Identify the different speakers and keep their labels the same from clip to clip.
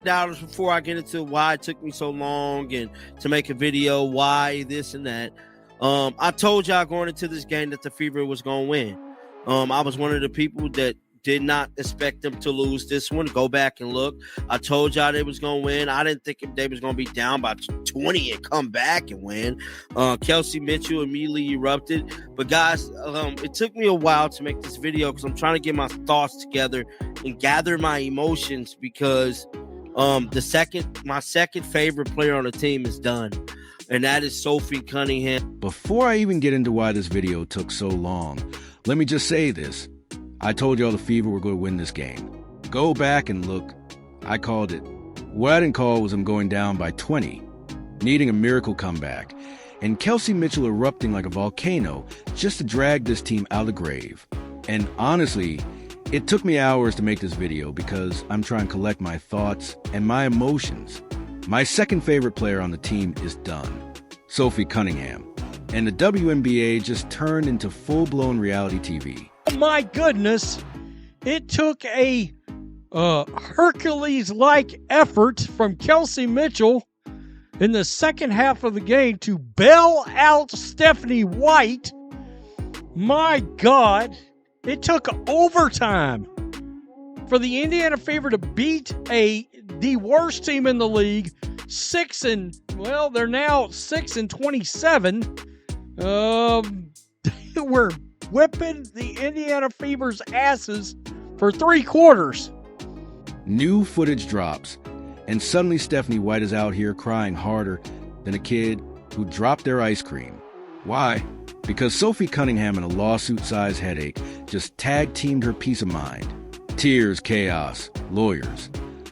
Speaker 1: dollars before I get into why it took me so long and to make a video, why this and that. I told y'all going into this game that the Fever was going to win. I was one of the people that did not expect them to lose this one. Go back and look. I told y'all they was going to win. I didn't think they was going to be down by 20 and come back and win. Kelsey Mitchell immediately erupted. But guys, it took me a while to make this video because I'm trying to get my thoughts together and gather my emotions because my second favorite player on the team is done, and that is Sophie Cunningham.
Speaker 2: Before I even get into why this video took so long, let me just say this. I told y'all the Fever were going to win this game. Go back and look. I called it. What I didn't call was them going down by 20, needing a miracle comeback, and Kelsey Mitchell erupting like a volcano just to drag this team out of the grave. And honestly, it took me hours to make this video because I'm trying to collect my thoughts and my emotions. My second favorite player on the team is done, Sophie Cunningham. And the WNBA just turned into full-blown reality TV.
Speaker 3: My goodness, it took a Hercules-like effort from Kelsey Mitchell in the second half of the game to bail out Stephanie White. My God, it took overtime for the Indiana Fever to beat the worst team in the league, they're now 6-27. We're whipping the Indiana Fever's asses for 3 quarters.
Speaker 2: New footage drops, and suddenly Stephanie White is out here crying harder than a kid who dropped their ice cream. Why? Because Sophie Cunningham and a lawsuit-sized headache just tag-teamed her peace of mind. Tears, chaos, lawyers.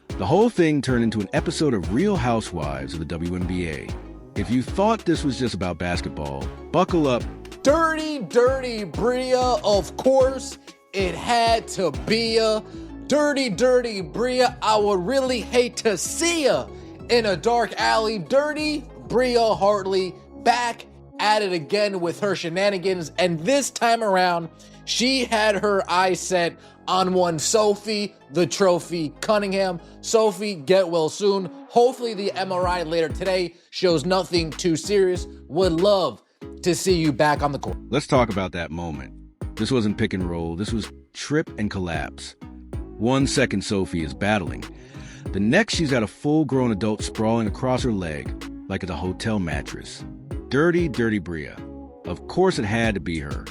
Speaker 2: The whole thing turned into an episode of Real Housewives of the WNBA. If you thought this was just about basketball, buckle up.
Speaker 4: Dirty, dirty Bria, of course, it had to be ya. Dirty, dirty Bria, I would really hate to see ya in a dark alley. Dirty Bria Hartley back at it again with her shenanigans, and this time around, she had her eyes set on one Sophie, the trophy Cunningham. Sophie, get well soon. Hopefully the MRI later today shows nothing too serious. Would love to see you back on the court.
Speaker 2: Let's talk about that moment. This wasn't pick and roll. This was trip and collapse. 1 second Sophie is battling. The next she's got a full-grown adult sprawling across her leg like it's a hotel mattress. Dirty, dirty Bria. Of course it had to be her.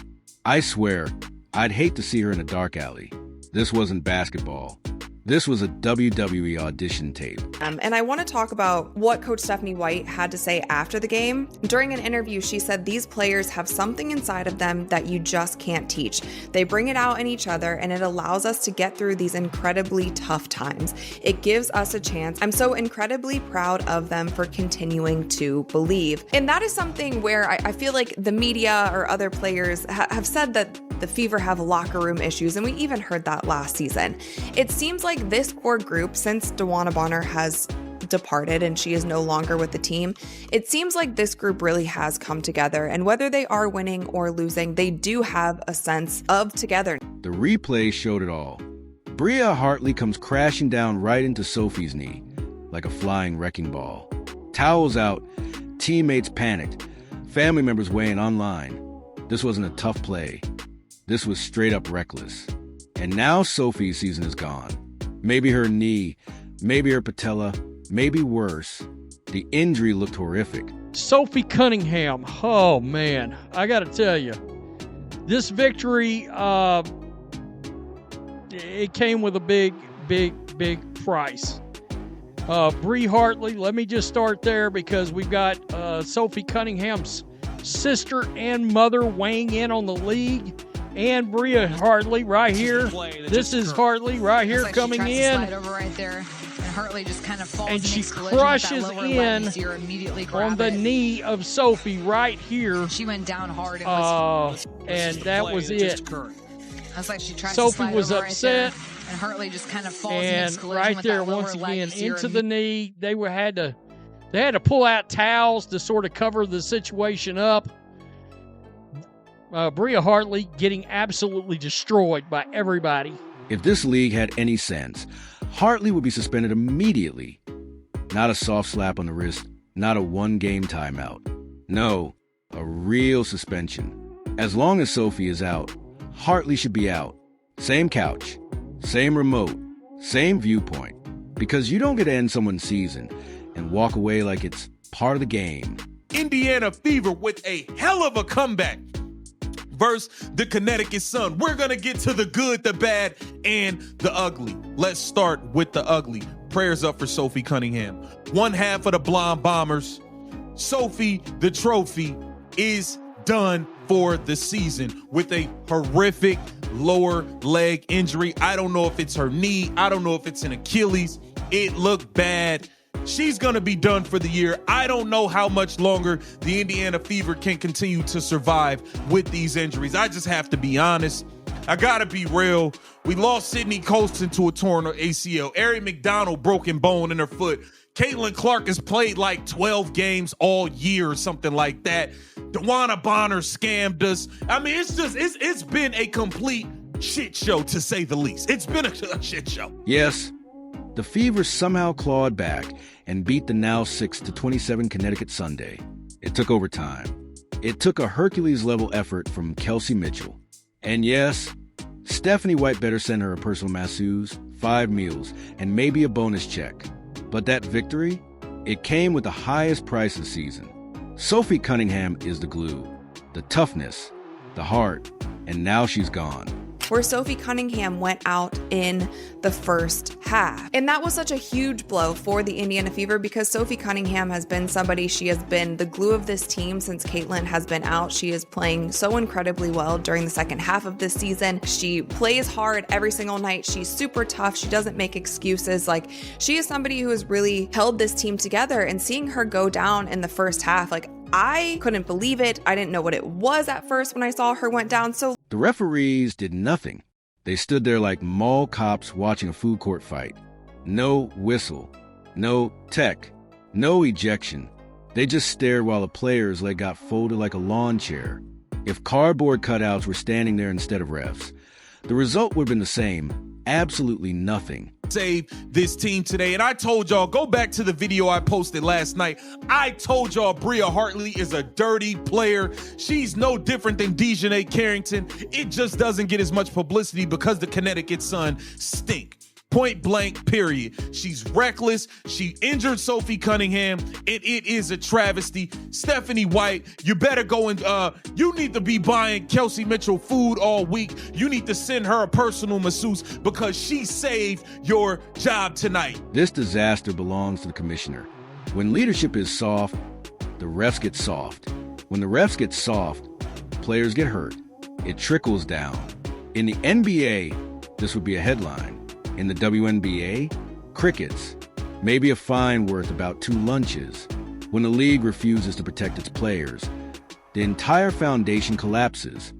Speaker 2: I swear, I'd hate to see her in a dark alley. This wasn't basketball. This was a WWE audition tape.
Speaker 5: And I want to talk about what Coach Stephanie White had to say after the game. During an interview, she said these players have something inside of them that you just can't teach. They bring it out in each other, and it allows us to get through these incredibly tough times. It gives us a chance. I'm so incredibly proud of them for continuing to believe. And that is something where I feel like the media or other players have said that the Fever have locker room issues, and we even heard that last season. It seems like this core group, since DeWanna Bonner has departed and she is no longer with the team, it seems like this group really has come together, and whether they are winning or losing, they do have a sense of together.
Speaker 2: The replay showed it all. Bria Hartley comes crashing down right into Sophie's knee, like a flying wrecking ball. Towels out, teammates panicked, family members weighing online. This wasn't a tough play. This was straight up reckless. And now Sophie's season is gone. Maybe her knee, maybe her patella, maybe worse. The injury looked horrific.
Speaker 3: Sophie Cunningham, oh man, I got to tell you, this victory, it came with a big price. Bria Hartley, let me just start there because we've got Sophie Cunningham's sister and mother weighing in on the league. And Bria Hartley right here. This is Hartley right here coming in.
Speaker 6: Over right there. And Hartley just kind of falls,
Speaker 3: and she crushes in on the knee of Sophie right here.
Speaker 6: She went down hard.
Speaker 3: And that was it.
Speaker 6: That's like she tried
Speaker 3: Sophie was upset.
Speaker 6: Right, and Hartley just kind of falls
Speaker 3: and right there once again into the knee. They had to pull out towels to sort of cover the situation up. Bria Hartley getting absolutely destroyed by everybody.
Speaker 2: If this league had any sense, Hartley would be suspended immediately. Not a soft slap on the wrist, not a one-game timeout. No, a real suspension. As long as Sophie is out, Hartley should be out. Same couch, same remote, same viewpoint. Because you don't get to end someone's season and walk away like it's part of the game.
Speaker 7: Indiana Fever with a hell of a comeback versus the Connecticut Sun. We're going to get to the good, the bad, and the ugly. Let's start with the ugly. Prayers up for Sophie Cunningham. One half of the Blonde Bombers. Sophie, the trophy, is done for the season with a horrific lower leg injury. I don't know if it's her knee. I don't know if it's an Achilles. It looked bad. She's going to be done for the year. I don't know how much longer the Indiana Fever can continue to survive with these injuries. I just have to be honest. I got to be real. We lost Sydney Colston to a torn ACL. Ari McDonald broken bone in her foot. Caitlin Clark has played like 12 games all year or something like that. Dewana Bonner scammed us. I mean, it's been a complete shit show, to say the least. It's been a shit show.
Speaker 2: Yes, the Fever somehow clawed back and beat the now 6-27 Connecticut Sunday. It took overtime. It took a Hercules-level effort from Kelsey Mitchell. And yes, Stephanie White better send her a personal masseuse, 5 meals, and maybe a bonus check. But that victory, it came with the highest price of the season. Sophie Cunningham is the glue, the toughness, the heart, and now she's gone.
Speaker 5: Where Sophie Cunningham went out in the first half. And that was such a huge blow for the Indiana Fever because Sophie Cunningham has been somebody, she has been the glue of this team since Caitlin has been out. She is playing so incredibly well during the second half of this season. She plays hard every single night. She's super tough. She doesn't make excuses. Like, she is somebody who has really held this team together, and seeing her go down in the first half, like, I couldn't believe it. I didn't know what it was at first when I saw her went down. So
Speaker 2: the referees did nothing. They stood there like mall cops watching a food court fight. No whistle, no tech, no ejection. They just stared while the player's leg got folded like a lawn chair. If cardboard cutouts were standing there instead of refs, the result would have been the same. Absolutely nothing.
Speaker 7: Save this team today. And I told y'all, go back to the video I posted last night. I told y'all Bria Hartley is a dirty player. She's no different than Dejanay Carrington. It just doesn't get as much publicity because the Connecticut Sun stink. Point blank, period. She's reckless. She injured Sophie Cunningham. It is a travesty. Stephanie White, you better go and you need to be buying Kelsey Mitchell food all week. You need to send her a personal masseuse because she saved your job tonight.
Speaker 2: This disaster belongs to the commissioner. When leadership is soft, the refs get soft. When the refs get soft, players get hurt. It trickles down. In the NBA, this would be a headline. In the WNBA, crickets. Maybe a fine worth about 2 lunches. When the league refuses to protect its players, the entire foundation collapses.